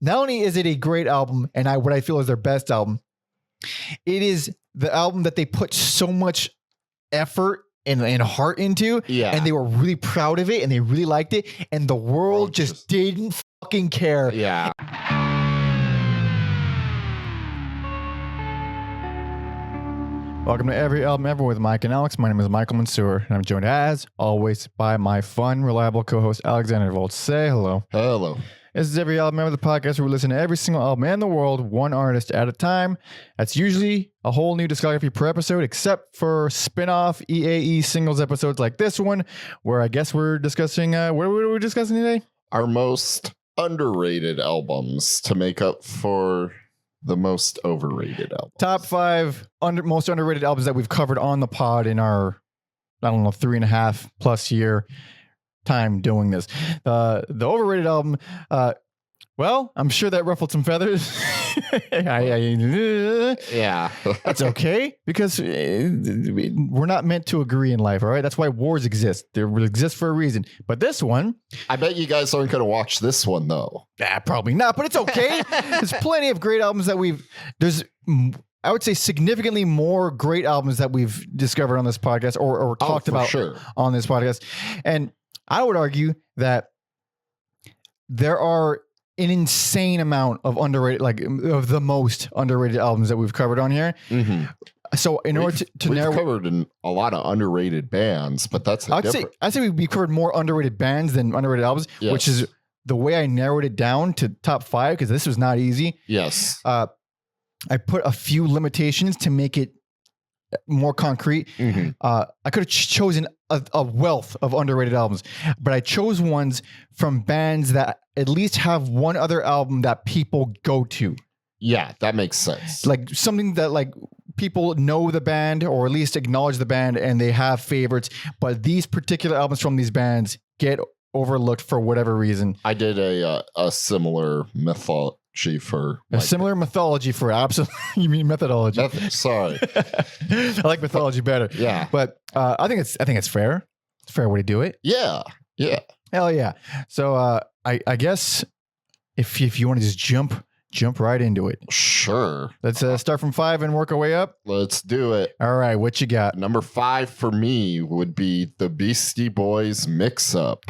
not only is it a great album and what I feel is their best album, it is the album that they put so much effort and heart into, and they were really proud of it and they really liked it, and the world just didn't fucking care. Yeah. Welcome to Every Album Ever with Mike and Alex. My name is Michael Mansour, and I'm joined as always by my fun, reliable co-host Alexander Volt. Say hello. Hello. This is Every Album Ever, the podcast where we listen to every single album in the world, one artist at a time. That's usually a whole new discography per episode, except for spin-off EAE singles episodes like this one, where I guess we're discussing, what are we discussing today? Our most underrated albums to make up for the most overrated albums. Top 5 most underrated albums that we've covered on the pod in our, 3.5+ year time doing this. The overrated album, well, I'm sure that ruffled some feathers. Yeah. That's okay, because we're not meant to agree in life, all right? That's why wars exist. They exist for a reason. But this one... I bet you guys aren't going to watch this one, though. Probably not, but it's okay. There's plenty of great albums that I would say significantly more great albums that we've discovered on this podcast or talked about on this podcast. And I would argue that there are an insane amount of underrated, of the most underrated albums that we've covered on here. Mm-hmm. So in order to we've narrow, covered a lot of underrated bands, but that's I'd say we covered more underrated bands than underrated albums, yes. Which is the way I narrowed it down to top 5, because this was not easy. Yes. I put a few limitations to make it more concrete. Mm-hmm. I could have chosen a wealth of underrated albums, but I chose ones from bands that at least have one other album that people go to. Yeah, that makes sense. Like something that people know the band or at least acknowledge the band and they have favorites, but these particular albums from these bands get overlooked for whatever reason. I did a similar mythology for similar mythology for absolutely. You mean methodology? Sorry, I like mythology better. Yeah, but I think it's fair. It's a fair way to do it. Yeah. Hell yeah. So I guess if you want to just jump right into it. Sure. Let's start from 5 and work our way up. Let's do it. All right, what you got? Number 5 for me would be the Beastie Boys Mix Up.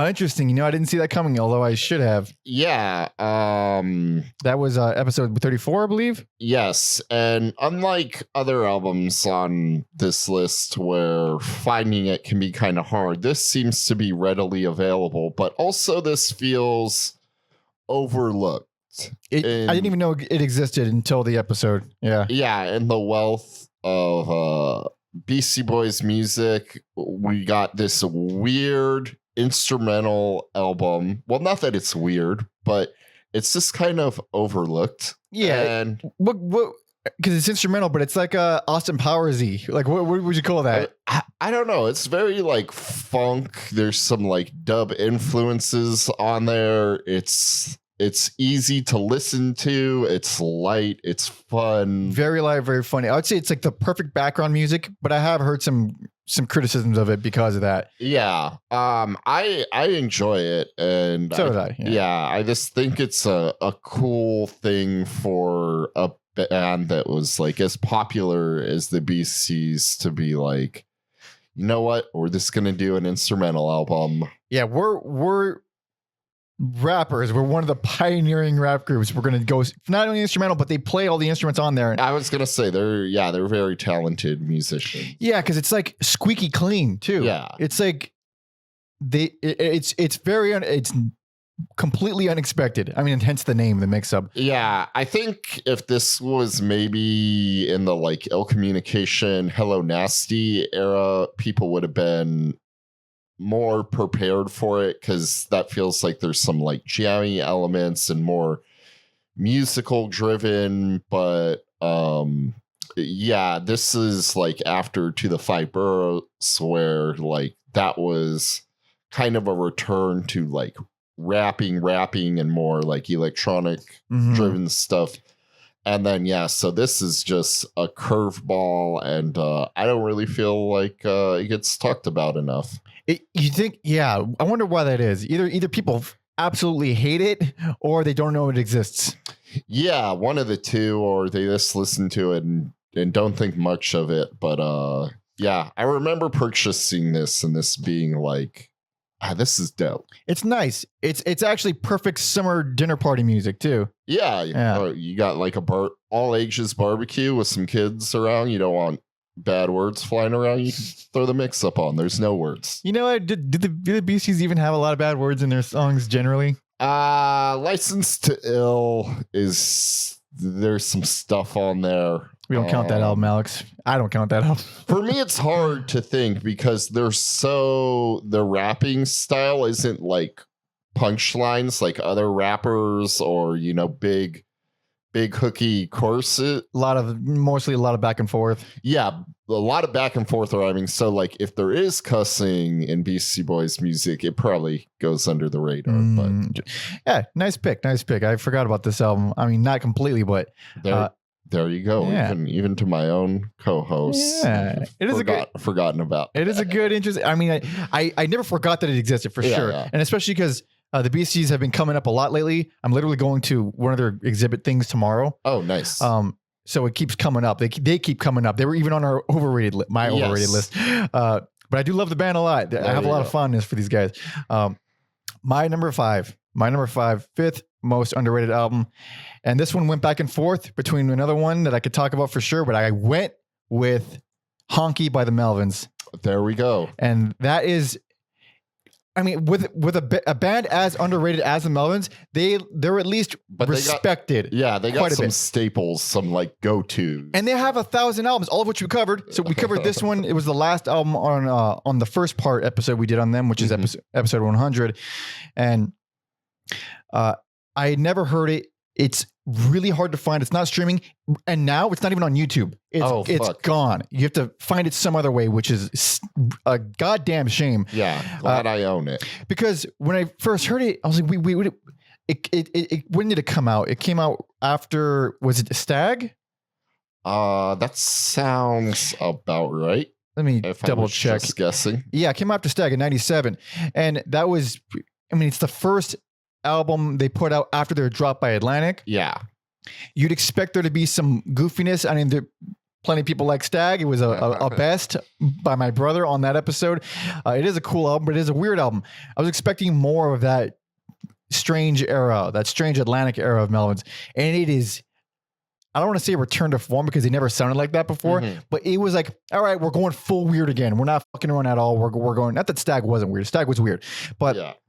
Interesting. I didn't see that coming, although I should have. Yeah. That was episode 34, I believe. Yes. And unlike other albums on this list where finding it can be kind of hard, this seems to be readily available, but also this feels overlooked. I didn't even know it existed until the episode. Yeah. Yeah. And the wealth of Beastie Boys music, we got this weird instrumental album. Well, not that it's weird, but it's just kind of overlooked. Yeah. And what? Because it's instrumental, but it's like Austin Powers-y. Like, what would you call that? I don't know. It's very funk. There's some dub influences on there. It's easy to listen to. It's light. It's fun. Very light, very funny. I would say it's the perfect background music, but I have heard some criticisms of it because of that. Yeah. I enjoy it, and so did I. Yeah. I just think it's a cool thing for a band that was as popular as the Beasties to be you know what? We're just gonna do an instrumental album. Yeah, we're rappers. We're one of the pioneering rap groups. We're going to go not only instrumental, but they play all the instruments on there. I was going to say they're very talented musicians. Yeah, because it's squeaky clean too. Yeah, it's it's completely unexpected. I mean, hence the name, the mix-up. Yeah, I think if this was maybe in the Ill Communication, Hello Nasty era, people would have been more prepared for it, because that feels like there's some jammy elements and more musical driven, but yeah, this is after To the Five Boroughs, where that was kind of a return to rapping and more electronic driven stuff. And then, yeah, so this is just a curveball, and I don't really feel it gets talked about enough. You think? Yeah, I wonder why that is. Either people absolutely hate it, or they don't know it exists. Yeah, one of the two, or they just listen to it and don't think much of it. But yeah, I remember purchasing this and this being like, this is dope. It's nice. It's actually perfect summer dinner party music too. Yeah. You got like all ages barbecue with some kids around. You don't want bad words flying around. You can throw the mix up on. There's no words. You know what? Do the Beasties even have a lot of bad words in their songs generally? License to Ill there's some stuff on there. We don't count that album, Alex. I don't count that album. For me, it's hard to think because the rapping style isn't like punchlines like other rappers or, big hooky choruses. Mostly a lot of back and forth. Yeah, a lot of back and forth rhyming. So like if there is cussing in Beastie Boys music, it probably goes under the radar. But yeah, nice pick. I forgot about this album. I mean, not completely, but there you go. Yeah. Even to my own co-host. Yeah, it is forgotten about. It is a good interest. I mean, I never forgot that it existed for sure, and especially because the Beasties have been coming up a lot lately. I'm literally going to one of their exhibit things tomorrow. Oh, nice. So it keeps coming up. They keep coming up. They were even on our overrated overrated list. But I do love the band a lot. I have a lot of fondness for these guys. My number five, fifth most underrated album. And this one went back and forth between another one that I could talk about for sure, but I went with Honky by the Melvins. There we go. And that is, I mean, with a band as underrated as the Melvins, they're at least respected. They got some staples, some like go-tos. And they have 1,000 albums, all of which we covered. So we covered this one. It was the last album on the first part episode we did on them, which is episode 100. And I had never heard it. It's really hard to find. It's not streaming. And now it's not even on YouTube. It's gone. You have to find it some other way, which is a goddamn shame. Yeah. Glad I own it. Because when I first heard it, I was like, when did it come out? It came out after, was it Stag? That sounds about right. Let me double check. Just guessing. Yeah, it came out after Stag in 97. And that was, I mean, it's the first album they put out after they were dropped by Atlantic. Yeah. You'd expect there to be some goofiness. I mean, there plenty of people like Stag. It was a best by my brother on that episode. It is a cool album, but it is a weird album. I was expecting more of that strange era, that strange Atlantic era of Melvins. And it is, I don't want to say return to form because they never sounded like that before, but it was like, all right, we're going full weird again. We're not fucking around at all. We're going, not that Stag wasn't weird. Stag was weird, but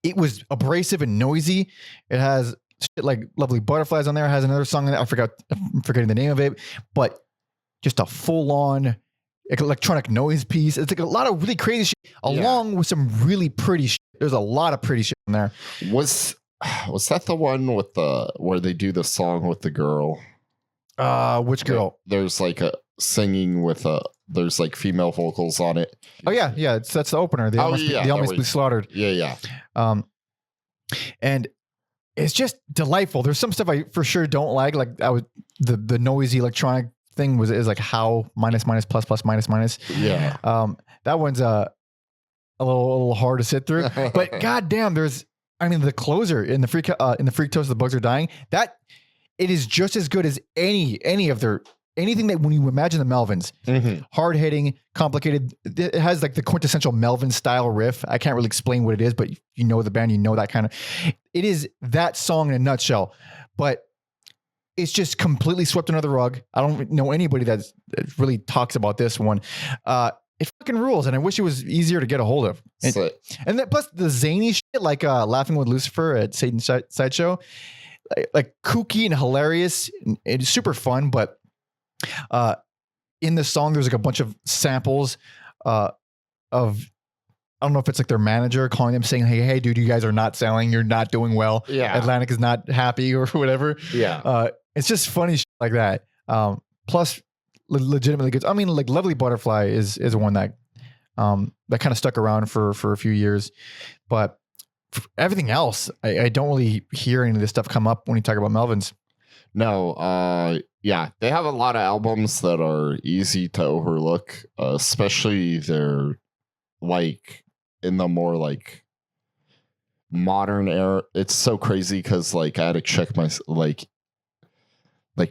it was abrasive and noisy. It has shit like Lovely Butterflies on there. It has another song that I'm forgetting the name of it, but just a full on electronic noise piece. It's like a lot of really crazy shit along with some really pretty shit. There's a lot of pretty shit in there. Was that the one with where they do the song with the girl? Which girl? There's like a singing with there's like female vocals on it. Oh yeah. That's the opener. They almost be slaughtered. Yeah. And it's just delightful. There's some stuff I for sure don't like the noisy electronic thing is like how minus plus minus. Yeah. That one's a little hard to sit through. But goddamn, the closer in the Freak Toast, the Bugs Are Dying. That it is just as good as any of their. Anything that when you imagine the Melvins, hard hitting, complicated, it has like the quintessential Melvin style riff. I can't really explain what it is, but you know the band, you know that kind of. It is that song in a nutshell, but it's just completely swept under the rug. I don't know anybody that really talks about this one. It fucking rules, and I wish it was easier to get a hold of. And then plus the zany shit, like Laughing with Lucifer at Satan's Sideshow, like kooky and hilarious. It's super fun, but. In the song, there's like a bunch of samples of I don't know if it's like their manager calling them saying, hey dude, you guys are not selling, you're not doing well. Yeah. Atlantic is not happy or whatever. Yeah. It's just funny shit like that. Plus legitimately good. I mean, like Lovely Butterfly is one that kind of stuck around for a few years, but everything else, I don't really hear any of this stuff come up when you talk about Melvins. No, yeah, they have a lot of albums that are easy to overlook, especially they're like in the more like modern era. It's so crazy because like I had to check my like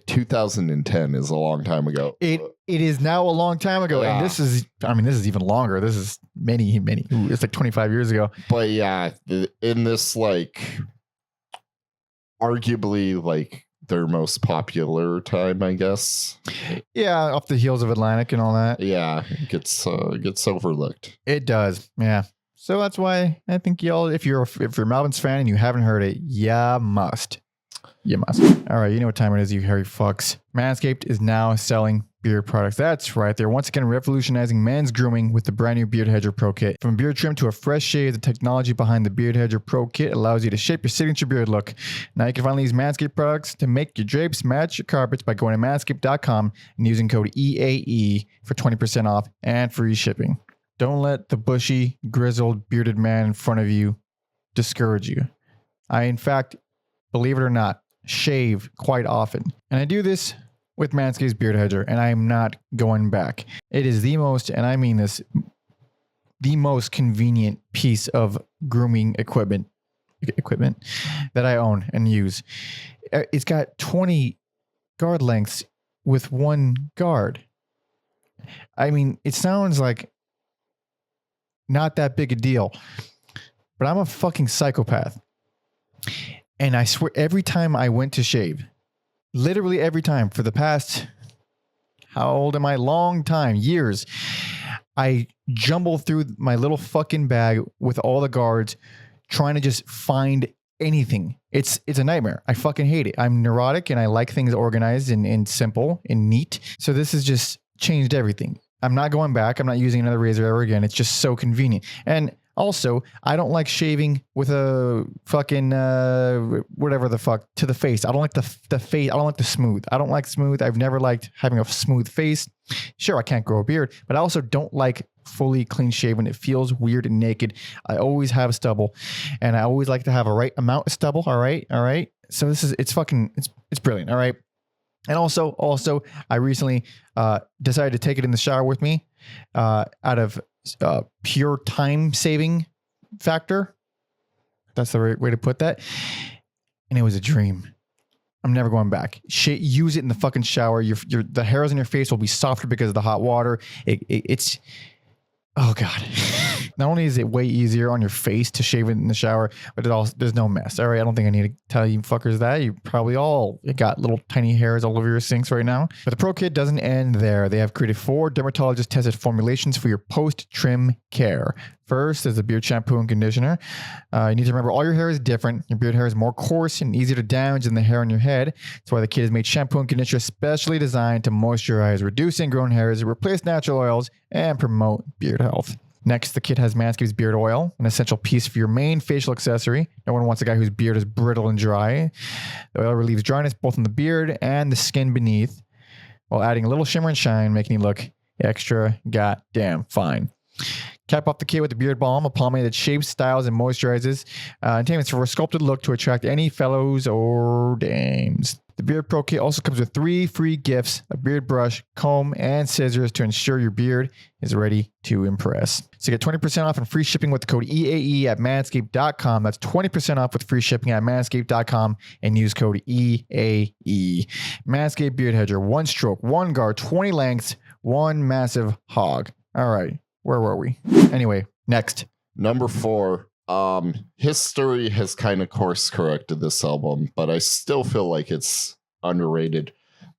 2010 is a long time ago. It is now a long time ago, and this is even longer. This is many. It's like 25 years ago. But yeah, in this like arguably like their most popular time, I guess. Yeah, off the heels of Atlantic and all that. Yeah, it gets overlooked. It does. Yeah. So that's why I think y'all, if you're a Melvins fan and you haven't heard it, you must. You must. All right, you know what time it is, you hairy fucks. Manscaped is now selling beard products. That's right. They're once again revolutionizing men's grooming with the brand new Beard Hedger Pro Kit. From beard trim to a fresh shave, the technology behind the Beard Hedger Pro Kit allows you to shape your signature beard look. Now you can finally use Manscaped products to make your drapes match your carpets by going to manscaped.com and using code EAE for 20% off and free shipping. Don't let the bushy, grizzled, bearded man in front of you discourage you. I, in fact, believe it or not, shave quite often. And I do this with Manscaped's Beard Hedger, and I am not going back. It is the most, and I mean this, the most convenient piece of grooming equipment that I own and use. It's got 20 guard lengths with one guard. I mean, it sounds like not that big a deal, but I'm a fucking psychopath. And I swear, every time I went to shave, literally every time for the past, how old am I? Long time, years, I jumble through my little fucking bag with all the guards, trying to just find anything. It's a nightmare. I fucking hate it. I'm neurotic and I like things organized and simple and neat. So this has just changed everything. I'm not going back. I'm not using another razor ever again. It's just so convenient. And also, I don't like shaving with a fucking whatever the fuck to the face. I don't like the face. I don't like the smooth. I don't like smooth. I've never liked having a smooth face. Sure, I can't grow a beard, but I also don't like fully clean shaven. It feels weird and naked. I always have stubble, and I always like to have a right amount of stubble. All right. So it's brilliant. All right. And also, I recently decided to take it in the shower with me out of pure time saving factor. That's the right way to put that. And it was a dream. I'm never going back. Use it in the fucking shower. The hairs on your face will be softer because of the hot water. It's oh God. Not only is it way easier on your face to shave it in the shower, but there's no mess. All right. I don't think I need to tell you fuckers that. You probably all got little tiny hairs all over your sinks right now. But the Pro Kit doesn't end there. They have created 4 dermatologist tested formulations for your post-trim care. First is the beard shampoo and conditioner. You need to remember all your hair is different. Your beard hair is more coarse and easier to damage than the hair on your head. That's why the kit has made shampoo and conditioner specially designed to moisturize, reduce ingrown hairs, replace natural oils, and promote beard health. Next, the kit has Manscaped's Beard Oil, an essential piece for your main facial accessory. No one wants a guy whose beard is brittle and dry. The oil relieves dryness both on the beard and the skin beneath, while adding a little shimmer and shine, making you look extra goddamn fine. Cap off the kit with the Beard Balm, a pomade that shapes, styles, and moisturizes. Intended for a sculpted look to attract any fellows or dames. The Beard Pro Kit also comes with 3 free gifts, a beard brush, comb, and scissors to ensure your beard is ready to impress. So get 20% off and free shipping with the code EAE at manscaped.com. That's 20% off with free shipping at manscaped.com and use code EAE. Manscaped Beard Hedger, 1 stroke, 1 guard, 20 lengths, 1 massive hog. All right, where were we? Anyway, next. Number 4. History has kind of course corrected this album, but I still feel like it's underrated.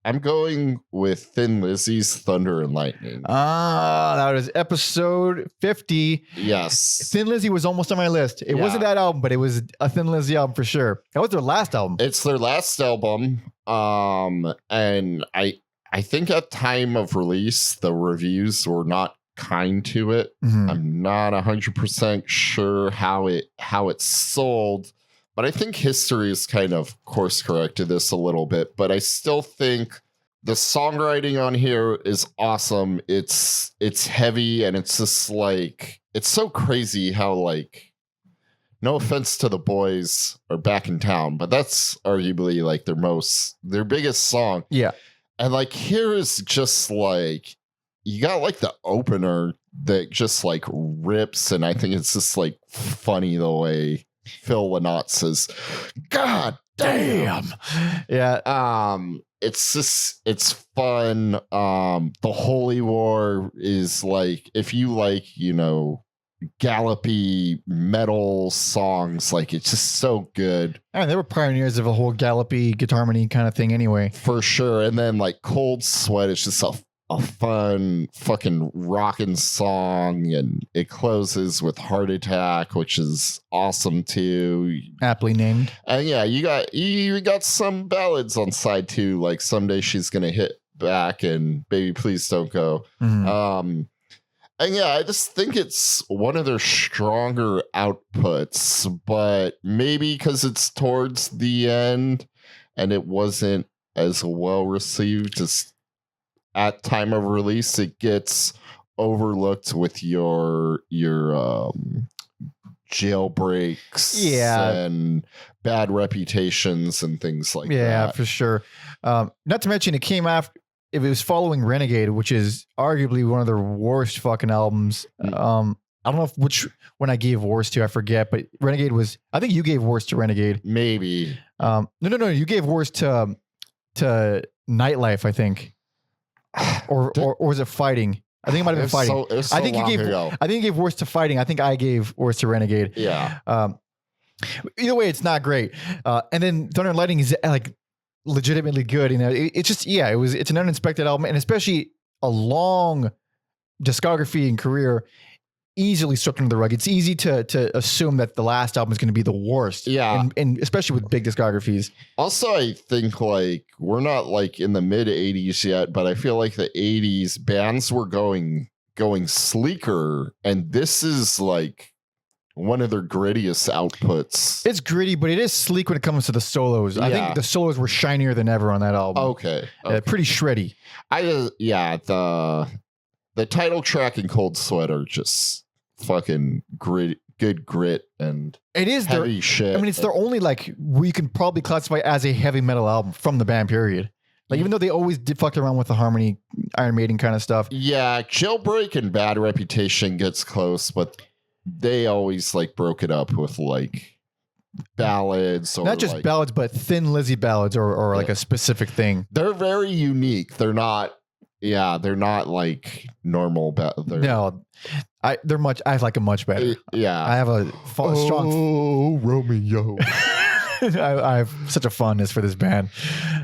I'm going with Thin Lizzy's Thunder and Lightning. That was episode 50. Yes. Thin Lizzy was almost on my list. It wasn't that album, but it was a Thin Lizzy album for sure. That was their last album. It's their last album. And I think at time of release, the reviews were not kind to it. Mm-hmm. I'm not 100% sure how it sold, but I think history has kind of course corrected this a little bit. But I still think the songwriting on here is awesome. It's heavy, and it's just like, it's so crazy how, like, no offense to the boys are back in town, but that's arguably like their biggest song. Yeah. And like, here is just like, you got like the opener that just like rips, and I think it's just like funny the way Phil Lynott says, God damn. Yeah. It's fun. The Holy War is like, if you like, gallopy metal songs, like it's just so good. And they were pioneers of a whole gallopy guitar harmony kind of thing anyway. For sure. And then like Cold Sweat is just a fun fucking rockin' song, and it closes with Heart Attack, which is awesome too. Aptly named. And yeah, you got some ballads on side 2, like Someday She's Gonna Hit Back and Baby Please Don't Go. Mm-hmm. And yeah, I just think it's one of their stronger outputs, but maybe because it's towards the end and it wasn't as well received as at time of release, it gets overlooked with your jailbreaks and bad reputations and things like that. Yeah, for sure. Not to mention it came after, if it was following Renegade, which is arguably one of their worst fucking albums. I don't know if which one I gave worst to, I forget, but Renegade was, I think you gave worst to Renegade. Maybe. No, you gave worst to Nightlife, I think. Or was it Fighting? I think it might have been Fighting. I think you gave worst to Fighting. I think I gave worst to Renegade. Yeah. Either way, it's not great. And then Thunder and Lightning is like legitimately good. It's an uninspected album, and especially a long discography and career easily swept under the rug. It's easy to assume that the last album is going to be the worst. Yeah. And especially with big discographies. Also, I think like we're not like in the mid 80s yet, but I feel like the 80s bands were going sleeker, and this is like one of their grittiest outputs. It's gritty, but it is sleek when it comes to the solos. I think the solos were shinier than ever on that album. Okay. Pretty shreddy. The title track and Cold Sweat are just fucking good grit and it is heavy shit. I mean, it's their only like we can probably classify as a heavy metal album from the band period. Like even though they always did fuck around with the harmony, Iron Maiden kind of stuff. Yeah, Jailbreak and Bad Reputation gets close, but they always like broke it up with like ballads, or not just like, ballads, but Thin Lizzy ballads, or like a specific thing. They're very unique. They're not like normal. No, I like them much better. Yeah, I have a strong. Romeo. I have such a fondness for this band.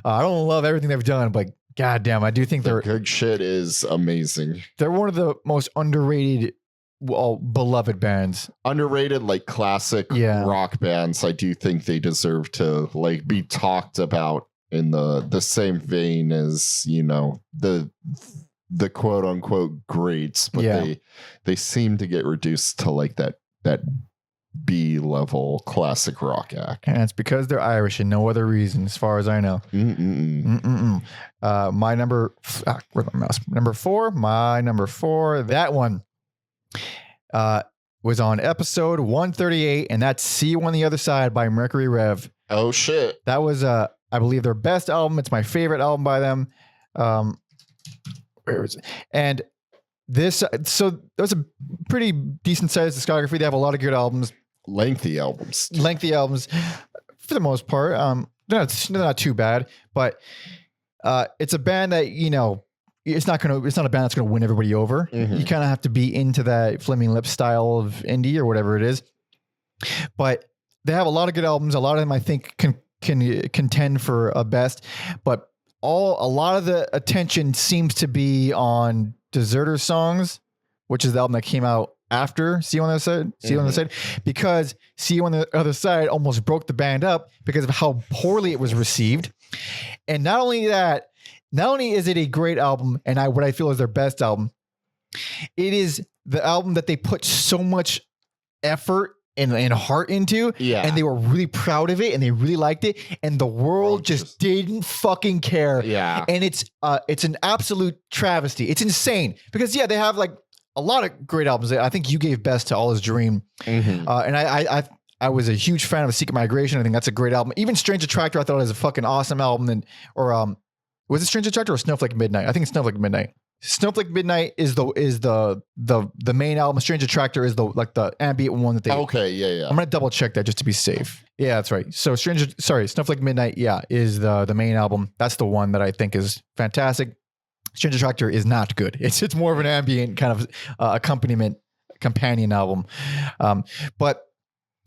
I don't love everything they've done, but goddamn, I do think their good shit is amazing. They're one of the most underrated, beloved bands. Underrated, like classic rock bands. I do think they deserve to like be talked about in the same vein as the quote unquote greats, but they seem to get reduced to like that B level classic rock act, and it's because they're Irish and no other reason, as far as I know. My number where's my mouse? Number 4. My number 4. That one was on episode 138, and that's "See You on the Other Side" by Mercury Rev. Oh shit! That was I believe their best album. It's my favorite album by them. Where is it? And this, so that was a pretty decent sized discography. They have a lot of good albums. Lengthy albums for the most part. They're not too bad, but it's a band that it's not a band that's gonna win everybody over. Mm-hmm. You kind of have to be into that Flaming Lips style of indie or whatever it is. But they have a lot of good albums. A lot of them I think can contend for a best, but a lot of the attention seems to be on Deserter Songs, which is the album that came out after See You on the Other Side. See You on the Other Side, because See You on the Other Side almost broke the band up because of how poorly it was received. And not only is it a great album and what I feel is their best album, it is the album that they put so much effort and heart into, and they were really proud of it and they really liked it, and the world just didn't fucking care. And it's an absolute travesty. It's insane because they have like a lot of great albums. I think you gave best to All Is Dream, and I was a huge fan of Secret Migration. I think that's a great album. Even Strange Attractor I thought was a fucking awesome album. And was it Strange Attractor or Snowflake Midnight? I think it's Snowflake Midnight. Snowflake Midnight is the main album. Strange Attractor is the ambient one that they. Okay, yeah. I'm gonna double check that just to be safe. Yeah, that's right. So Snowflake Midnight, is the main album. That's the one that I think is fantastic. Strange Attractor is not good. It's more of an ambient kind of accompaniment companion album. But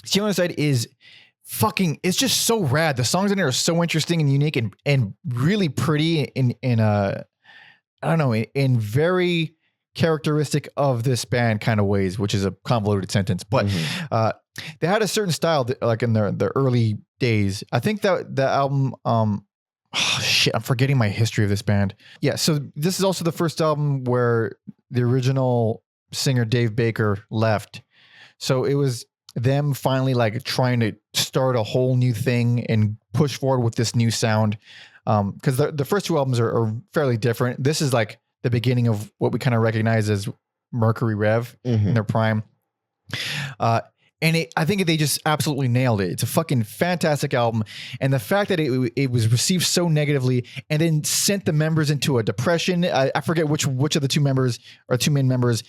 Steel on the Side is fucking, it's just so rad. The songs in there are so interesting and unique and really pretty in very characteristic of this band kind of ways, which is a convoluted sentence. But they had a certain style that, like in the early days. I think that the album, I'm forgetting my history of this band. Yeah, so this is also the first album where the original singer Dave Baker left. So it was them finally like trying to start a whole new thing and push forward with this new sound. Because the first two albums are fairly different. This is like the beginning of what we kind of recognize as Mercury Rev in their prime. And I think they just absolutely nailed it. It's a fucking fantastic album. And the fact that it was received so negatively and then sent the members into a depression. I forget which of the two members or two main members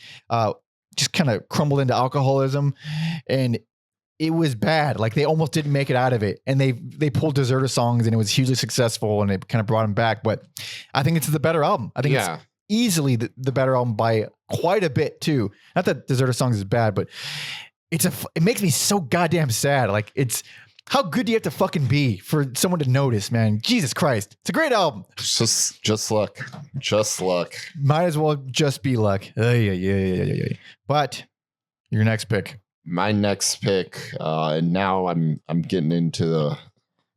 just kind of crumbled into alcoholism. And it was bad. Like they almost didn't make it out of it. And they pulled Deserter songs and it was hugely successful and it kind of brought them back. But I think it's the better album. I think it's easily the better album by quite a bit too. Not that Deserter songs is bad, but it makes me so goddamn sad. Like how good do you have to fucking be for someone to notice, man? Jesus Christ. It's a great album. Just luck. Just luck. Might as well just be luck. Yeah. But your next pick. My next pick, and now I'm getting into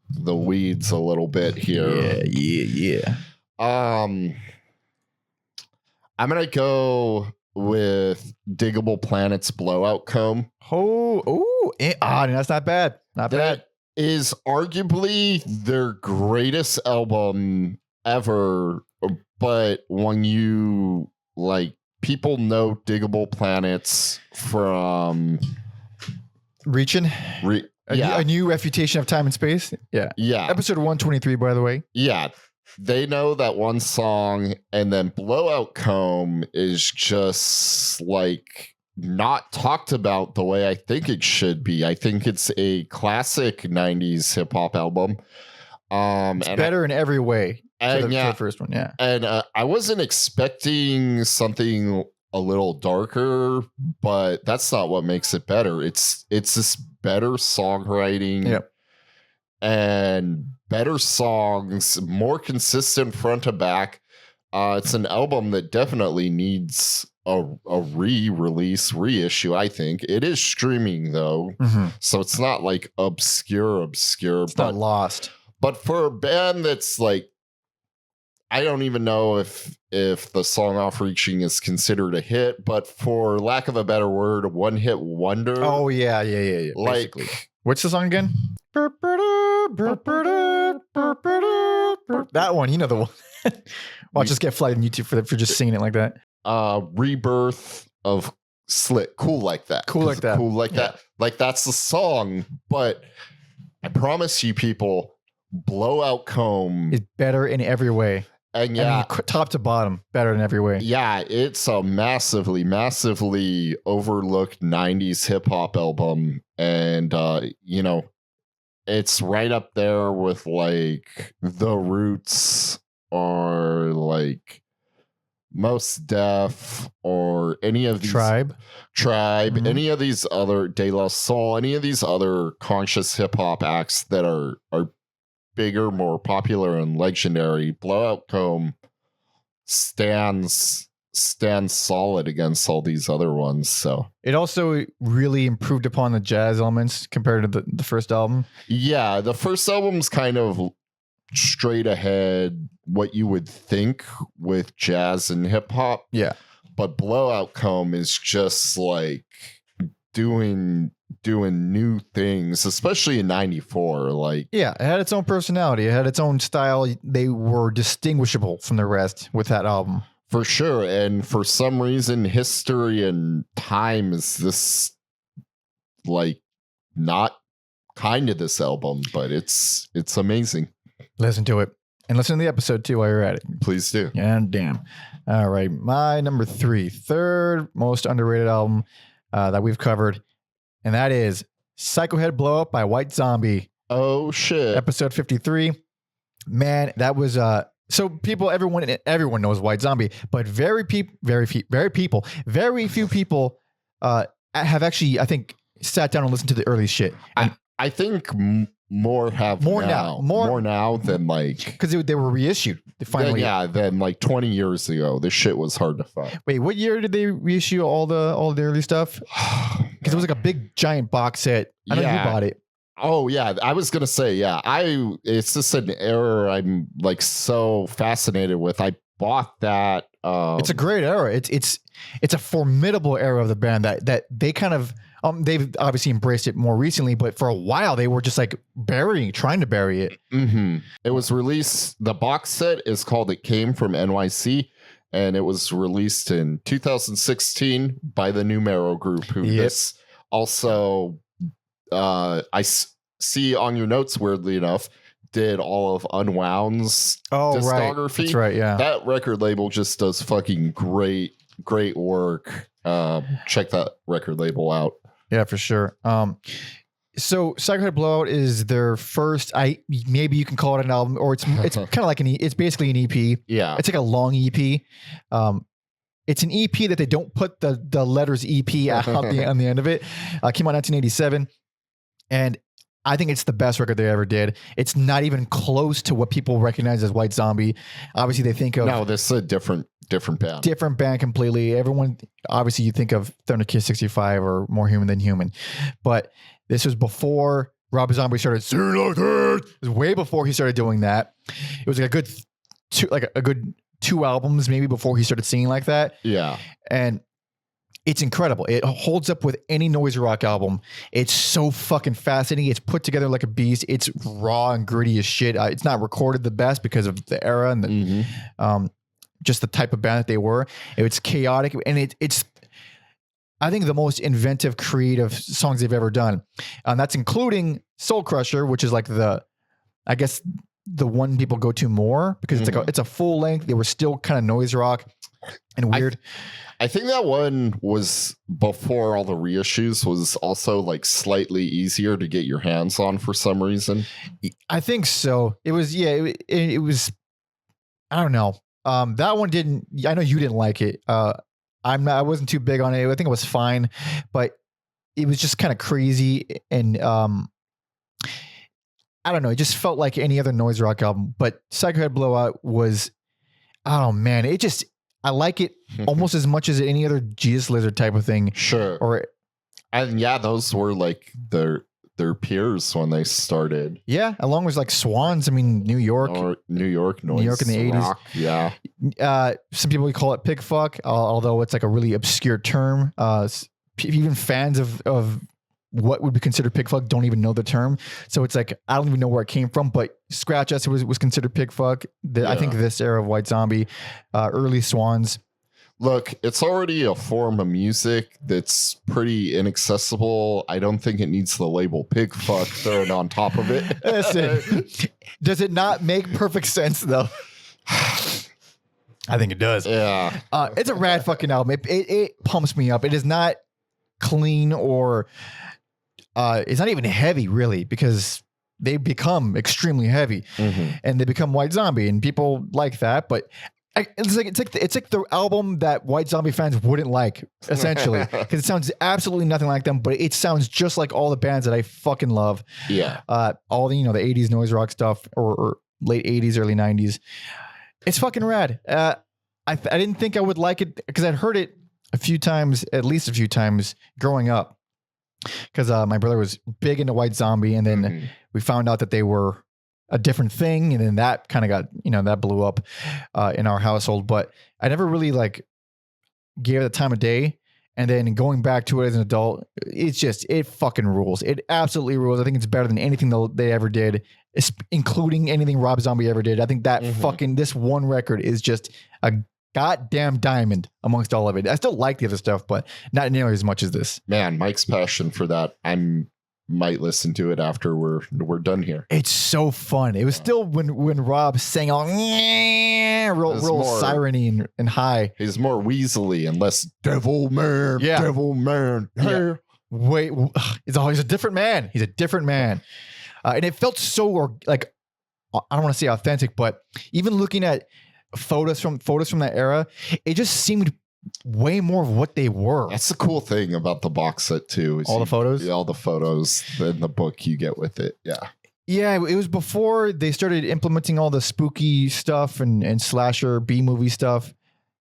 the weeds a little bit here. Yeah. I'm gonna go with Diggable Planet's Blowout Comb. That's not bad. Not bad. Is arguably their greatest album ever, but when you like people know Diggable Planets from Reaching. A new refutation of time and space. Yeah. Episode 123, by the way. Yeah. They know that one song, and then Blowout Comb is just like not talked about the way I think it should be. I think it's a classic 90s hip hop album. It's better in every way. And the first one, yeah. And I wasn't expecting something a little darker, but that's not what makes it better. It's this better songwriting and better songs, more consistent front to back. It's an album that definitely needs a re-release, reissue, I think. It is streaming though, so it's not like obscure. It's not lost. But for a band that's like, I don't even know if the song Off Reaching is considered a hit, but for lack of a better word, a one-hit wonder. Oh, yeah. Like, what's the song again? That one, you know the one. Watch us get flagged on YouTube for just singing it like that. Rebirth of Slit. Cool like that. Cool like that. Like that's the song, but I promise you people, Blowout Comb is better in every way. And top to bottom, better in every way. Yeah, it's a massively, massively overlooked 90s hip hop album. And, it's right up there with like The Roots or like Most Def or any of these Tribe, any of these other De La Soul, any of these other conscious hip hop acts that are bigger, more popular and legendary. Blowout Comb stands solid against all these other ones. So it also really improved upon the jazz elements compared to the first album. Yeah, the first album's kind of straight ahead, what you would think with jazz and hip hop. Yeah, but Blowout Comb is just like doing new things, especially in 94. Like, yeah, it had its own personality, it had its own style. They were distinguishable from the rest with that album, for sure. And for some reason, history and time is this like not kind of this album, but it's amazing. Listen to it. And listen to the episode too while you're at it. Please do. And damn. All right. My number 3, third most underrated album that we've covered. And that is Psycho Head Blow Up by White Zombie. Oh shit. Episode 53. Man, that was so people, everyone knows White Zombie, but very few people have actually, I think, sat down and listened to the early shit. And I think more now than like, because they were reissued. They finally, than like 20 years ago. This shit was hard to find. Wait, what year did they reissue all the early stuff? Because it was like a big giant box set. I know you bought it. Oh yeah, I was gonna say it's just an era I'm like so fascinated with. I bought that. It's a great era. It's a formidable era of the band that they kind of they've obviously embraced it more recently, but for a while they were just like trying to bury it. Mm-hmm. It was released. The box set is called "It Came from NYC," and it was released in 2016 by the Numero Group, who this also. I see on your notes, weirdly enough, did all of Unwound's discography. Right. That's right, yeah. That record label just does fucking great work. Check that record label out. Yeah, for sure. So Psycho Head Blowout is their first, maybe you can call it an album, or it's kind of like it's basically an EP. Yeah. It's like a long EP. It's an EP that they don't put the letters EP out on the end of it. Came out in 1987. And I think it's the best record they ever did. It's not even close to what people recognize as White Zombie. Obviously, they think of... No, this is a different band. Different band completely. Everyone... Obviously, you think of Thunder Kiss 65 or More Human Than Human. But this was before Rob Zombie started singing like this. It was way before he started doing that. It was like a good 2 albums maybe before he started singing like that. Yeah. And... it's incredible. It holds up with any noise rock album. It's so fucking fascinating. It's put together like a beast. It's raw and gritty as shit. It's not recorded the best because of the era and just the type of band that they were. It's chaotic, and it's I think the most inventive, creative songs they've ever done. And that's including Soul Crusher, which is like the one people go to more because it's a full length. They were still kind of noise rock and weird. I think that one was before all the reissues, was also like slightly easier to get your hands on for some reason. I think so. It was, it was, I don't know. That one didn't, I know you didn't like it. I wasn't too big on it. I think it was fine, but it was just kind of crazy. And, I don't know. It just felt like any other noise rock album, but Psycho Head Blowout was, oh man, I like it almost as much as any other Jesus Lizard type of thing. Sure. And those were like their peers when they started. Yeah, along with like Swans. I mean, New York noise, New York in the rock, 80s. Yeah. Some people call it pig fuck, although it's like a really obscure term. Even fans of what would be considered pig fuck don't even know the term. So it's like, I don't even know where it came from, but Scratch Us was considered pig fuck. I think this era of White Zombie, early Swans. Look, it's already a form of music that's pretty inaccessible. I don't think it needs the label pig fuck thrown on top of it. Listen, does it not make perfect sense though? I think it does. Yeah. It's a rad fucking album. It pumps me up. It is not clean or it's not even heavy really, because they become extremely heavy and they become White Zombie and people like that. But it's like the album that White Zombie fans wouldn't like, essentially, because it sounds absolutely nothing like them, but it sounds just like all the bands that I fucking love. Yeah. All the, the 80s noise rock stuff or late 80s, early 90s. It's fucking rad. I didn't think I would like it because I'd heard it at least a few times growing up. Because my brother was big into White Zombie, and then we found out that they were a different thing, and then that kind of got, that blew up in our household. But I never really like gave it the time of day. And then going back to it as an adult, it fucking rules. It absolutely rules. I think it's better than anything they ever did, including anything Rob Zombie ever did. I think that this one record is just a goddamn diamond amongst all of it. I still like the other stuff, but not nearly as much as this. Man, Mike's passion for that, I'm might listen to it after we're done here. It's so fun. It was still when Rob sang all real siren-y and high. He's more weaselly and less devil man. Yeah. Devil man. Yeah. Wait, he's a different man. He's a different man. And it felt so like, I don't want to say authentic, but even looking at photos from that era, it just seemed way more of what they were. That's the cool thing about the box set too. All the photos in the book you get with it. Yeah. Yeah. It was before they started implementing all the spooky stuff and slasher B-movie stuff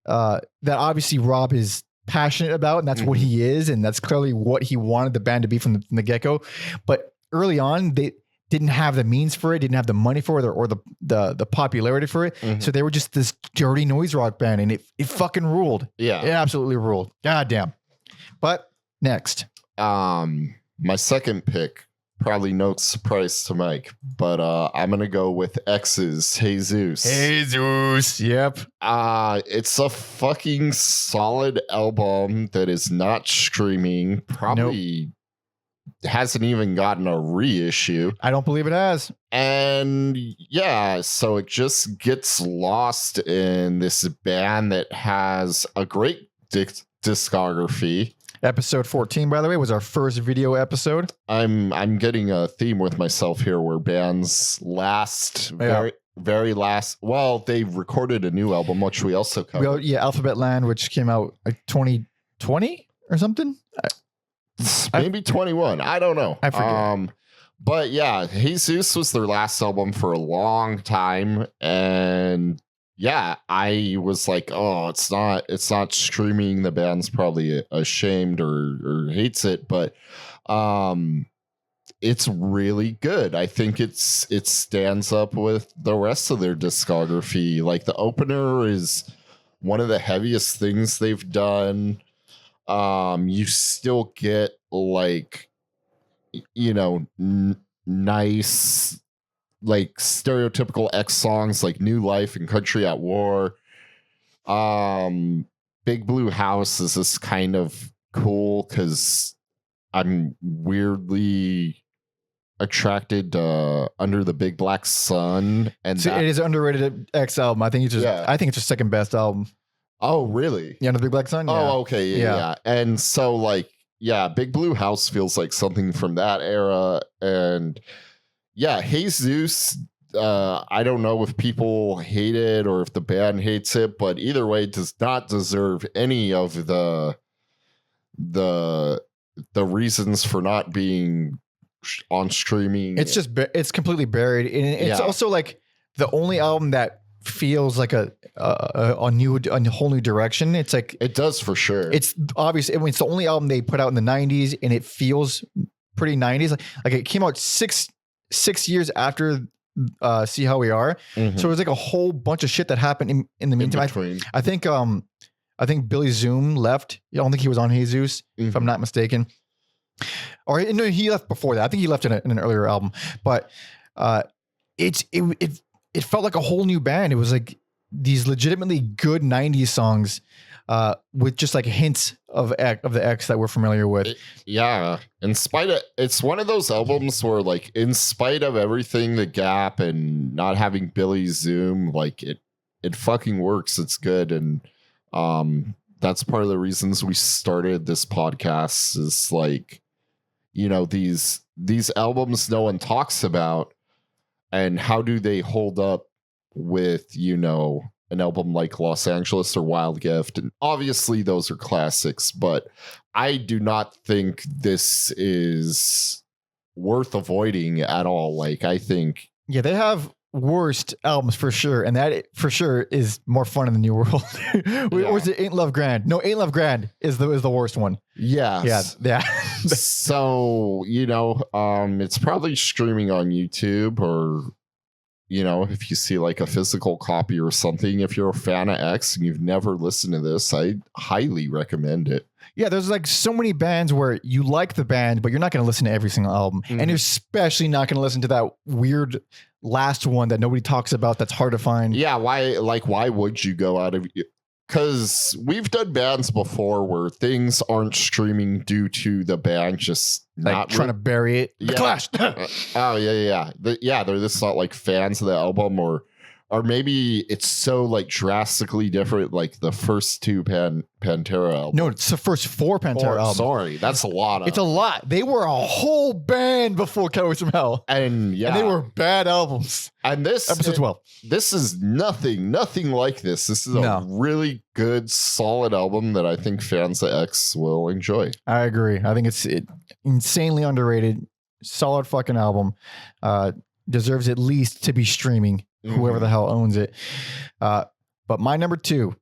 that obviously Rob is passionate about, and that's what he is. And that's clearly what he wanted the band to be from the get-go. But early on, they didn't have the means for it, didn't have the money for it, or the popularity for it. So they were just this dirty noise rock band, and it fucking ruled. Yeah. It absolutely ruled. God damn. But next. My second pick, probably no surprise to Mike, but I'm gonna go with X's Hey Zeus. Hey Zeus. Yep. It's a fucking solid album that is not streaming. Probably hasn't even gotten a reissue. I don't believe it has. And yeah, so it just gets lost in this band that has a great discography. Episode 14, by the way, was our first video episode. I'm getting a theme with myself here where bands very last. Well, they recorded a new album, which we also covered. Alphabet Land, which came out like 2020 or something. Maybe 21. I don't know. I forget. But yeah, Jesus was their last album for a long time, and yeah, I was like, oh, it's not streaming. The band's probably ashamed or hates it, but it's really good. I think it stands up with the rest of their discography. Like the opener is one of the heaviest things they've done. You still get like, nice, like stereotypical X songs like New Life and Country at War. Big Blue House is this kind of cool because I'm weirdly attracted to Under the Big Black Sun, and it is an underrated X album. I think it's just second best album. Oh, really? Yeah, Under the Big Black Sun. Oh, okay, yeah. And so, like, yeah, Big Blue House feels like something from that era, and yeah, Hey Zeus. I don't know if people hate it or if the band hates it, but either way, does not deserve any of the reasons for not being on streaming. It's just it's completely buried, and it's also like the only album that feels like a whole new direction. It's like it does for sure. It's obvious. I mean, it's the only album they put out in the 90s, and it feels pretty 90s. Like it came out six years after See How We Are. So it was like a whole bunch of shit that happened in the meantime. I think Billy Zoom left. I don't think he was on Jesus, if I'm not mistaken. Or no, he left before that. I think he left in an earlier album. But it felt like a whole new band. It was like these legitimately good 90s songs with just like hints of the X that we're familiar with. It's one of those albums where like in spite of everything, the Gap and not having Billy Zoom, like it fucking works. It's good. And that's part of the reasons we started this podcast is like, these albums no one talks about, and how do they hold up with, an album like Los Angeles or Wild Gift? And obviously those are classics, but I do not think this is worth avoiding at all. Like, I think... Yeah, they have worst albums for sure, and that for sure is more fun in the New World. Or is it Ain't Love Grand? No, Ain't Love Grand is the worst one. Yes. Yeah. So, it's probably streaming on YouTube, or if you see like a physical copy or something. If you're a fan of X and you've never listened to this, I highly recommend it. Yeah, there's like so many bands where you like the band, but you're not going to listen to every single album. And you're especially not going to listen to that weird last one that nobody talks about that's hard to find. Yeah, why would you go out of Because we've done bands before where things aren't streaming due to the band just like not trying to bury it. The Clash. Yeah, they're just not like fans of the album, or maybe it's so like drastically different, like the first two Pantera albums. No, it's the first 4 Pantera albums. Sorry, that's a lot. It's a lot. They were a whole band before Cowboys from Hell. And they were bad albums. And this episode 12. This is nothing like this. This is a really good, solid album that I think fans of X will enjoy. I agree. I think it's insanely underrated. Solid fucking album. Deserves at least to be streaming. Whoever the hell owns it. But my number two,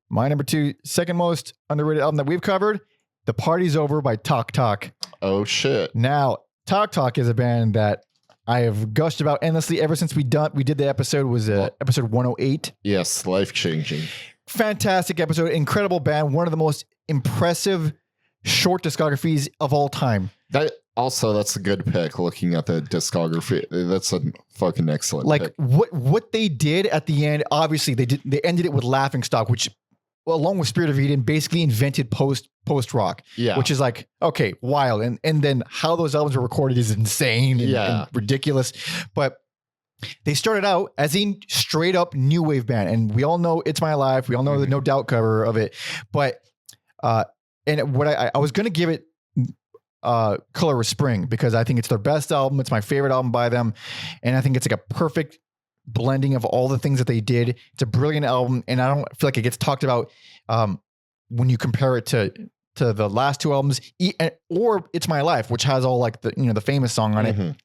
second most underrated album that we've covered, The Party's Over by Talk Talk. Oh shit. Now, Talk Talk is a band that I have gushed about endlessly ever since we did the episode. Was episode 108. Yes, life-changing. Fantastic episode, incredible band, one of the most impressive short discographies of all time. That's a good pick. Looking at the discography, that's a fucking excellent. Like pick. what they did at the end. Obviously, they ended it with Laughing Stock, which, along with Spirit of Eden, basically invented post rock. Yeah, which is like, okay, wild, and then how those albums were recorded is insane and ridiculous. But they started out as a straight up new wave band, and we all know It's My Life. We all know the No Doubt cover of it. But and what I was gonna give it Color of Spring, because I think it's their best album. It's my favorite album by them. And I think it's like a perfect blending of all the things that they did. It's a brilliant album. And I don't feel like it gets talked about when you compare it to the last 2 albums or It's My Life, which has all like the famous song on it.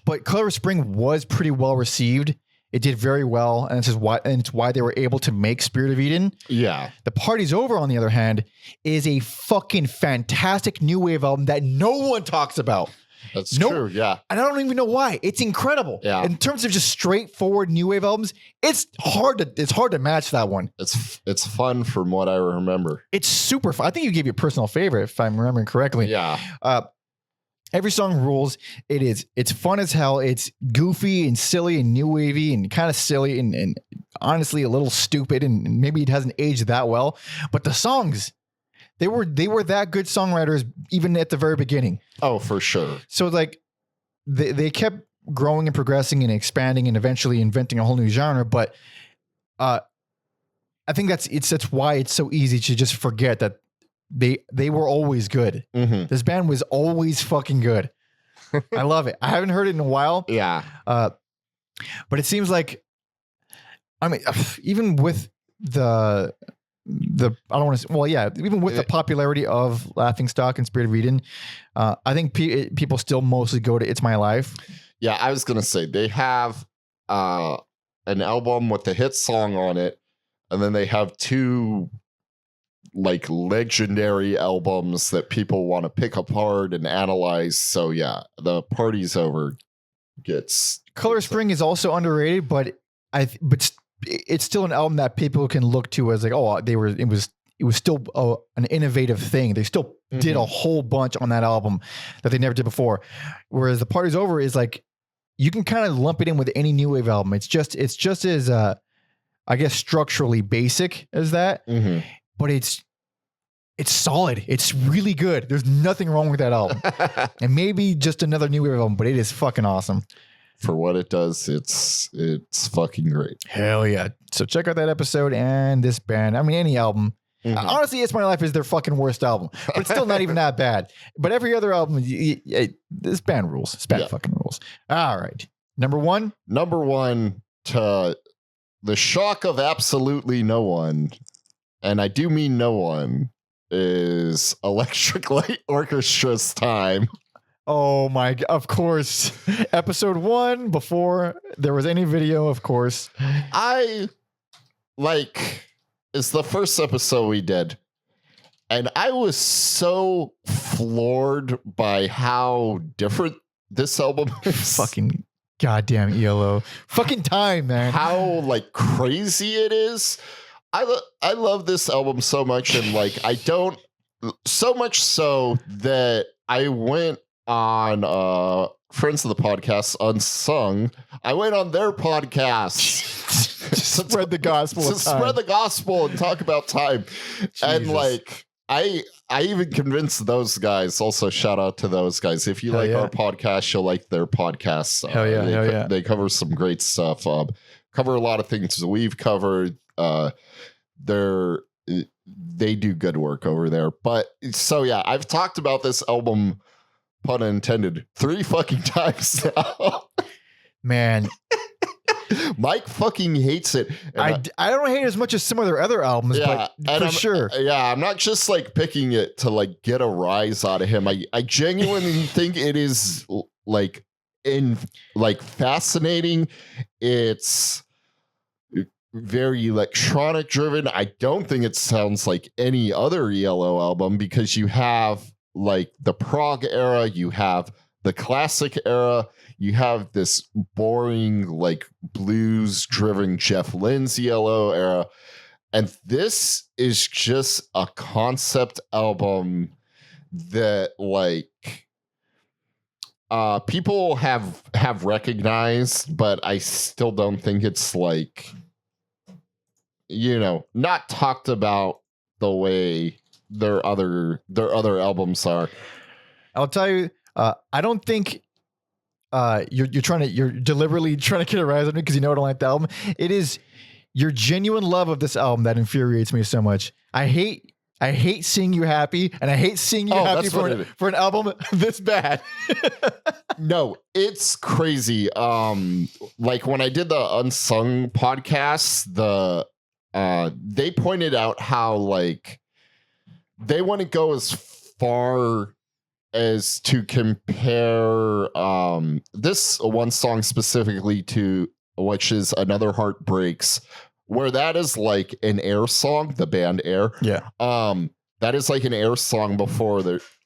But Color of Spring was pretty well received. It did very well, and it's why they were able to make Spirit of Eden. Yeah. The Party's Over, on the other hand, is a fucking fantastic new wave album that no one talks about. That's true, yeah. And I don't even know why. It's incredible. Yeah. In terms of just straightforward new wave albums, it's hard to match that one. It's fun from what I remember. It's super fun. I think you gave your personal favorite, if I'm remembering correctly. Yeah. Every song rules. It's fun as hell. It's goofy and silly and new wavy and kind of silly and honestly a little stupid, and maybe it hasn't aged that well. But the songs, they were that good songwriters even at the very beginning. Oh, for sure. So like they kept growing and progressing and expanding and eventually inventing a whole new genre. But I think that's why it's so easy to just forget that they were always good. This band was always fucking good. I love it. I haven't heard it in a while. Yeah. But it seems like, I mean, even with the I don't want to, well, yeah, even with the popularity of Laughing Stock and Spirit of Eden, I think people still mostly go to It's My Life. Yeah. I was going to say they have an album with the hit song on it. And then they have 2 like legendary albums that people want to pick apart and analyze. So yeah, The Party's Over gets Color Spring is also underrated, but it's still an album that people can look to as like, oh, it was still an innovative thing. They still did a whole bunch on that album that they never did before. Whereas The Party's Over is like, you can kind of lump it in with any new wave album. It's just as I guess structurally basic as that. But it's solid. It's really good. There's nothing wrong with that album. And maybe just another new wave album, but it is fucking awesome. For what it does, it's fucking great. Hell yeah. So check out that episode and this band. I mean, any album. Honestly, It's My Life is their fucking worst album, but it's still not even that bad. But every other album, this band rules. This band fucking rules. All right. Number one, to the shock of absolutely no one, and I do mean no one, is Electric Light Orchestra's Time. Oh my God, of course. Episode 1, before there was any video, of course. It's the first episode we did. And I was so floored by how different this album is. Fucking goddamn ELO. Fucking time, man. How crazy it is. I love this album so much, and so much so that I went on Friends of the Podcast Unsung. I went on their podcast spread the gospel. To spread the gospel and talk about time. Jesus. And like I even convinced those guys. Also, shout out to those guys. If you like our podcast, you'll like their podcasts. They cover some great stuff. Cover a lot of things we've covered. They do good work over there. But so yeah, I've talked about this album, pun intended, 3 fucking times now. Man. Mike fucking hates it. I don't hate it as much as some of their other albums, but for sure. Yeah, I'm not just like picking it to like get a rise out of him. I genuinely think it is like fascinating. It's very electronic driven. I don't think it sounds like any other ELO album because you have like the prog era, you have the classic era, you have this boring like blues driven Jeff Lynne's ELO era, and this is just a concept album that like people have recognized, but I still don't think it's like, you know, not talked about the way their other albums are. I'll tell you, I don't think you're deliberately trying to get a rise on me because you know I don't like the album. It is your genuine love of this album that infuriates me so much. I hate seeing you happy, and I hate seeing you happy for an album this bad. No, it's crazy. Like when I did the Unsung podcast, they pointed out how like they want to go as far as to compare this one song specifically to, which is Another Heart Breaks, where that is like an Air song, the band Air. Yeah. That is like an Air song before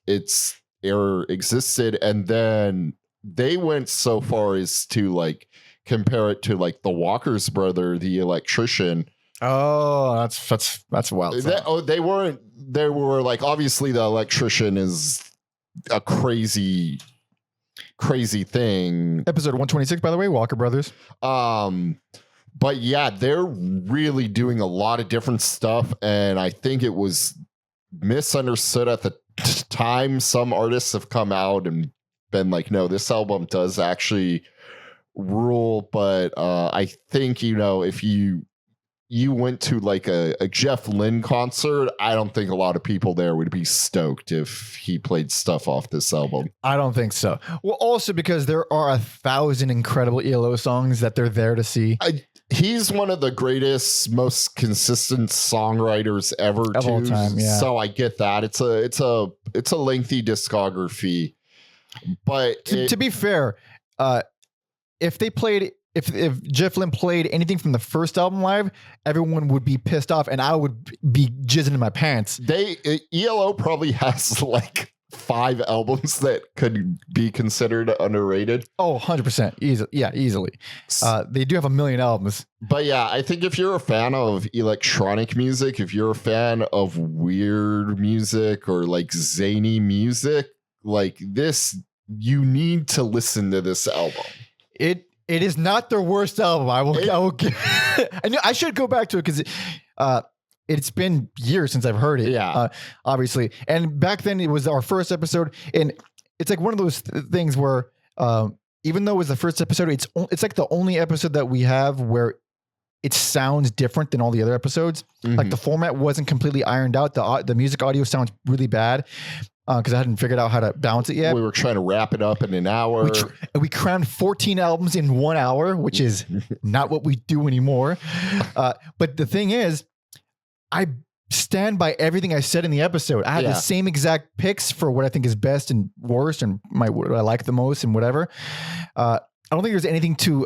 its Air existed, and then they went so far as to like compare it to like the Walker's brother, the electrician. Oh, that's wild. They were like, obviously the electrician is a crazy thing. Episode 126, by the way, Walker Brothers. But yeah, they're really doing a lot of different stuff, and I think it was misunderstood at the time. Some artists have come out and been like, no, this album does actually rule. But I think, you know, if you went to like a Jeff Lynne concert, I don't think a lot of people there would be stoked if he played stuff off this album. I don't think so. Well, also because there are 1,000 incredible ELO songs that they're there to see. He's one of the greatest, most consistent songwriters ever of all time. Yeah. So I get that. It's a lengthy discography, but to be fair, if Jeff Lynne played anything from the first album live, everyone would be pissed off, and I would be jizzing in my pants. ELO probably has like 5 albums that could be considered underrated. Oh, 100%. Easily. They do have 1 million albums. But yeah, I think if you're a fan of electronic music, if you're a fan of weird music or like zany music, like this, you need to listen to this album. It is not their worst album. I will I should go back to it because it's been years since I've heard it. Yeah. Obviously. And back then it was our first episode, and it's like one of those things where even though it was the first episode, it's like the only episode that we have where it sounds different than all the other episodes. Mm-hmm. Like the format wasn't completely ironed out. The music audio sounds really bad. Because I hadn't figured out how to balance it yet. We were trying to wrap it up in an hour. We crammed 14 albums in 1 hour, which is not what we do anymore. But the thing is, I stand by everything I said in the episode. I had the same exact picks for what I think is best and worst and what I like the most and whatever. I don't think there's anything to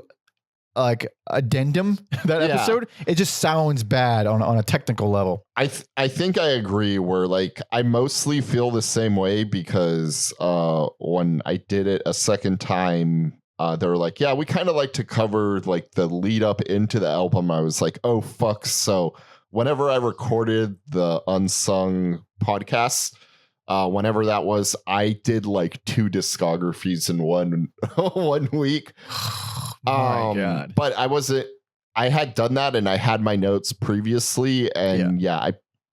like addendum that episode. It just sounds bad on a technical level. I think I agree where like I mostly feel the same way because when I did it a second time, they were like, yeah, we kind of like to cover like the lead up into the album. I was like, oh fuck. So whenever I recorded the Unsung podcast, whenever that was, I did like 2 discographies in one week. My God. But I I had done that and I had my notes previously, and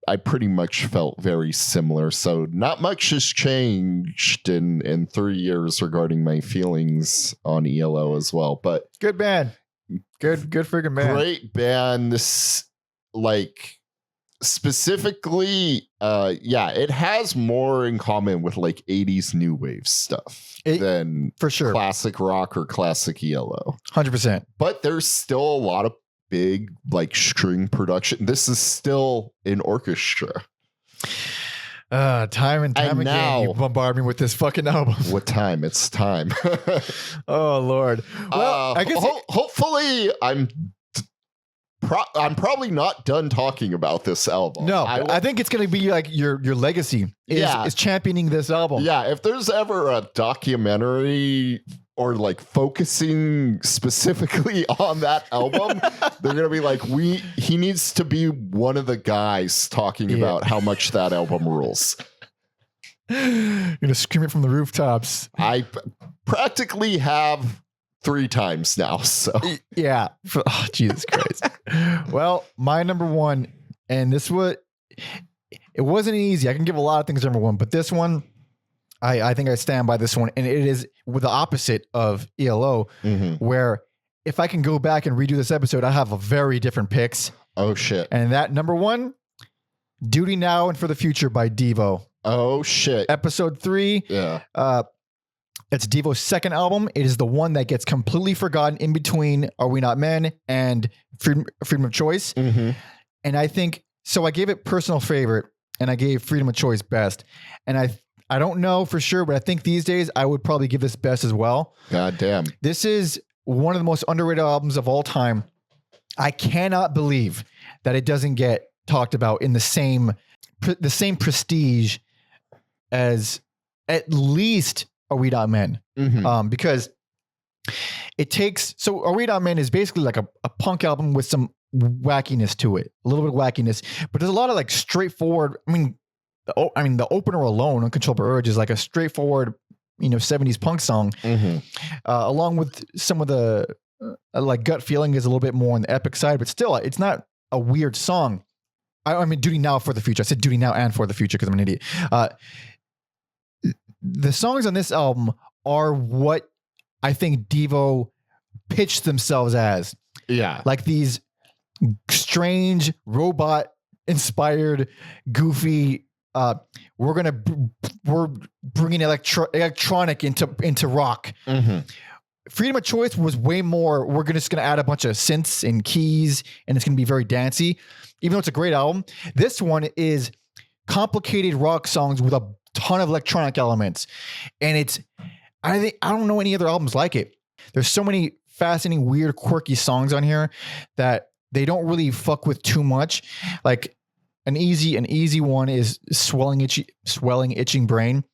I pretty much felt very similar. So not much has changed in 3 years regarding my feelings on ELO as well. But good band. Good freaking band. Great band. This, like, specifically, it has more in common with like 80s new wave stuff than for sure classic rock or classic ELO. 100%. But there's still a lot of big like string production. This is still an orchestra. Time and again, now, you bombard me with this fucking album. What time? It's time. Oh Lord. Well, I guess hopefully I'm probably not done talking about this album. No, I think it's going to be like your legacy is championing this album. Yeah, if there's ever a documentary or like focusing specifically on that album, they're going to be like, he needs to be one of the guys talking about how much that album rules. You're going to scream it from the rooftops. I practically have 3 times now. So yeah. Oh, Jesus Christ. Well, my number one, and it wasn't easy. I can give a lot of things number one, but this one, I think I stand by this one, and it is with the opposite of ELO, where if I can go back and redo this episode, I have a very different picks. Oh shit. And that number one, Duty Now and For the Future by Devo. Oh shit. Episode 3. Yeah. It's Devo's second album. It is the one that gets completely forgotten in between Are We Not Men and Freedom of Choice. And I think, so I gave it personal favorite and I gave Freedom of Choice best. And I don't know for sure, but I think these days I would probably give this best as well. God damn. This is one of the most underrated albums of all time. I cannot believe that it doesn't get talked about in the same prestige as at least Are We Not Men? Because it takes, so Are We Not Men is basically like a punk album with some wackiness to it, a little bit of wackiness, but there's a lot of like straightforward. The opener alone, Uncontrollable Urge, is like a straightforward, 70s punk song, along with some of the like Gut Feeling is a little bit more on the epic side, but still, it's not a weird song. I mean, Duty Now For the Future. I said Duty Now and For the Future because I'm an idiot. The songs on this album are what I think Devo pitched themselves as. Yeah. Like these strange, robot-inspired, goofy, we're bringing electronic into rock. Freedom of Choice was way more, we're just going to add a bunch of synths and keys, and it's going to be very dancey. Even though it's a great album, this one is complicated rock songs with a ton of electronic elements. And I don't know any other albums like it. There's so many fascinating, weird, quirky songs on here that they don't really fuck with too much. Like an easy one is Swelling Itching Brain,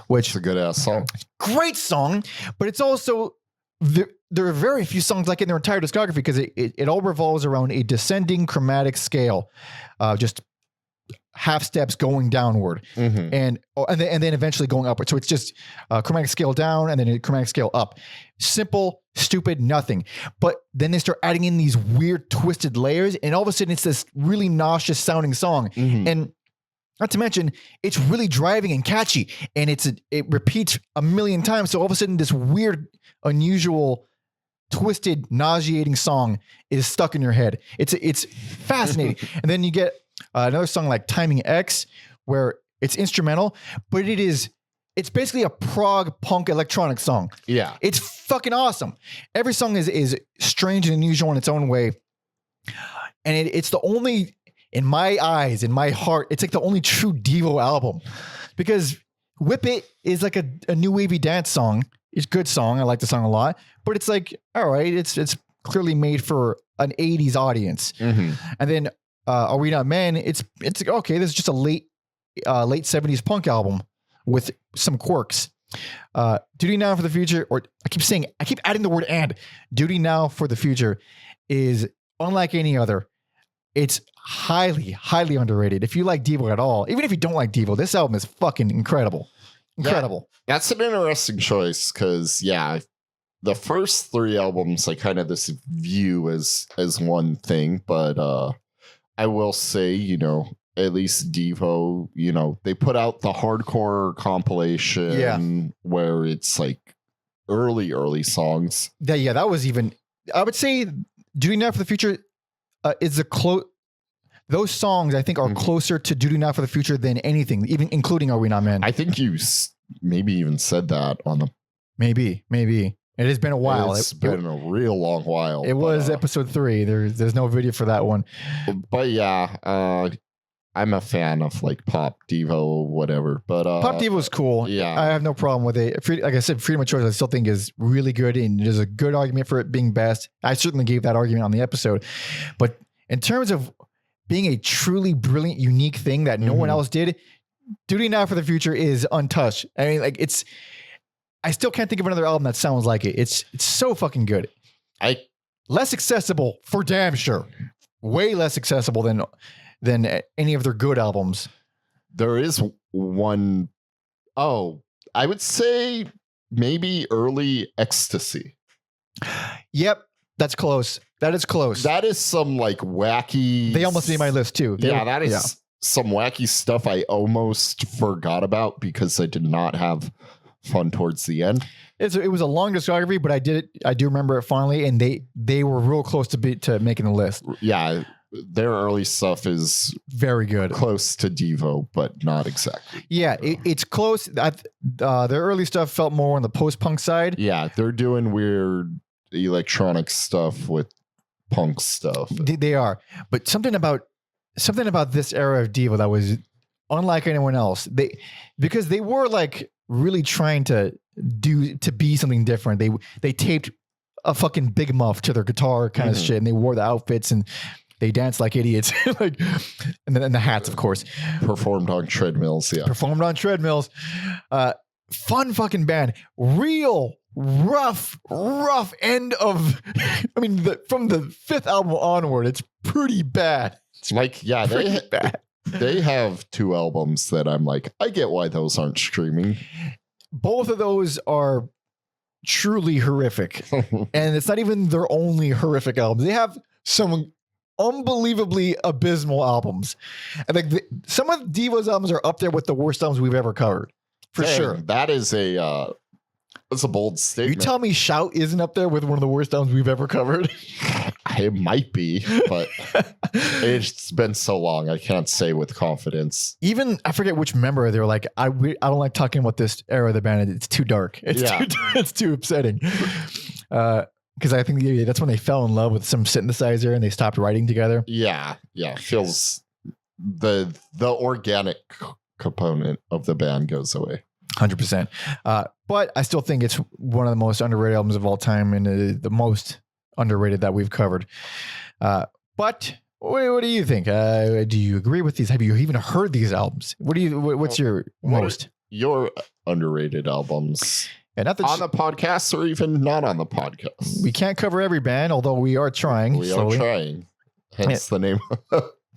which is a good ass song. Great song, but it's also there are very few songs like it in their entire discography because it all revolves around a descending chromatic scale, just half steps going downward, and then eventually going upward. So it's just chromatic scale down and then a chromatic scale up. Simple, stupid, nothing. But then they start adding in these weird twisted layers, and all of a sudden it's this really nauseous sounding song. And not to mention, it's really driving and catchy, and it repeats a million times. So all of a sudden, this weird, unusual, twisted, nauseating song is stuck in your head. It's fascinating. And then you get another song like Timing X, where it's instrumental, but it's basically a prog punk electronic song. Yeah. It's fucking awesome. Every song is strange and unusual in its own way. And it's the only, in my eyes, in my heart, it's like the only true Devo album, because Whip It is like a new wavy dance song. It's a good song. I like the song a lot, but it's like, all right, it's clearly made for an 80s audience. And then Are We Not Men? It's okay. This is just a late 70s punk album with some quirks. Duty Now For the Future, or I keep adding the word and. Duty Now For the Future is unlike any other. It's highly, highly underrated. If you like Devo at all, even if you don't like Devo, this album is fucking incredible. Incredible. That's an interesting choice because, the first 3 albums, I kind of this view as one thing, but I will say, you know, at least Devo, you know, they put out the hardcore compilation where it's like early songs. Yeah, that was even, I would say Duty Not for the Future is those songs I think are closer to Duty Not for the Future than anything, even including Are We Not Men. I think you maybe even said that on the... Maybe. It has been a while. It's been a real long while. It was episode 3. There's no video for that one. But yeah, I'm a fan of like Pop Devo, whatever. But Pop Devo is cool. Yeah, I have no problem with it. Like I said, Freedom of Choice I still think is really good, and there's a good argument for it being best. I certainly gave that argument on the episode. But in terms of being a truly brilliant, unique thing that no one else did, Duty Now for the Future is untouched. I mean, like I still can't think of another album that sounds like it. It's so fucking good. Less accessible for damn sure. Way less accessible than any of their good albums. There is one. Oh, I would say maybe early Ecstasy. Yep, that's close. That is close. That is some like wacky. They almost made my list too. That is some wacky stuff I almost forgot about because I did not have fun towards the end. It was a long discography, but I do remember it fondly, and they were real close to making the list. Yeah. Their early stuff is very good, close to Devo, but not exactly. Yeah, it's close. Their early stuff felt more on the post-punk side. Yeah, they're doing weird electronic stuff with punk stuff. They are, but something about this era of Devo that was unlike anyone else. Because they were like really trying to be something different. They taped a fucking big muff to their guitar kind of shit, and they wore the outfits and they danced like idiots, like, and then the hats, of course. Performed on treadmills, yeah. Performed on treadmills. Fun fucking band. Real rough end of. I mean, from the 5th album onward, it's pretty bad. It's like, yeah, they have 2 albums that I'm like, I get why those aren't streaming. Both of those are truly horrific, and it's not even their only horrific albums. They have some unbelievably abysmal albums. And like some of Devo's albums are up there with the worst albums we've ever covered. For sure. That is that's a bold statement. You tell me Shout isn't up there with one of the worst albums we've ever covered? It might be, but it's been so long. I can't say with confidence. Even, I forget which member, they were like, I don't like talking about this era of the band. It's too dark. It's too upsetting. Because I think that's when they fell in love with some synthesizer and they stopped writing together. Yeah. Feels the organic component of the band goes away. 100%. But I still think it's one of the most underrated albums of all time, and the most underrated that we've covered. But what do you think? Do you agree with these? Have you even heard these albums? What's your most? Your underrated albums. And not on the podcast or even not on the podcast. We can't cover every band, although we are trying. Hence the name.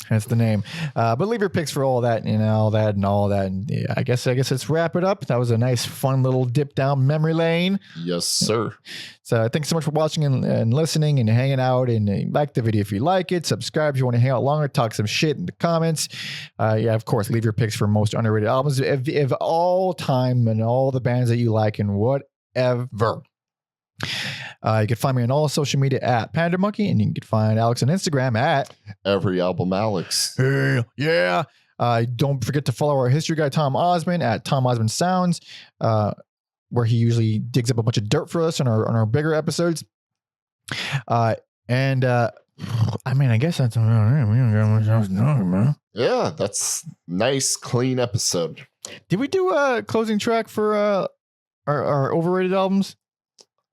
That's the name. But leave your picks for all that and all that. And yeah, I guess let's wrap it up. That was a nice, fun little dip down memory lane. Yes, sir. So thanks so much for watching and listening and hanging out. And like the video if you like it. Subscribe if you want to hang out longer. Talk some shit in the comments. Yeah, of course, leave your picks for most underrated albums of all time and all the bands that you like and whatever. You can find me on all social media at Panda Monkey, and you can find Alex on Instagram at Every Album Alex. Yeah. Don't forget to follow our history guy Tom Osman at Tom Osman Sounds, where he usually digs up a bunch of dirt for us on our bigger episodes. I mean, I guess that's man. Yeah, that's nice, clean episode. Did we do a closing track for our overrated albums?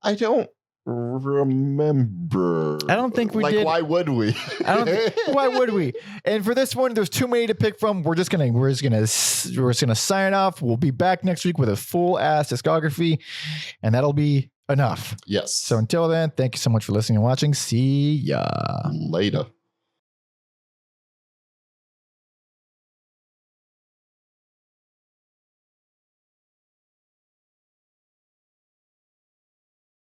I don't remember. I don't think we did. Why would we? Why would we? And for this one, there's too many to pick from. We're just gonna sign off. We'll be back next week with a full ass discography, and that'll be enough. Yes. So until then, thank you so much for listening and watching. See ya later.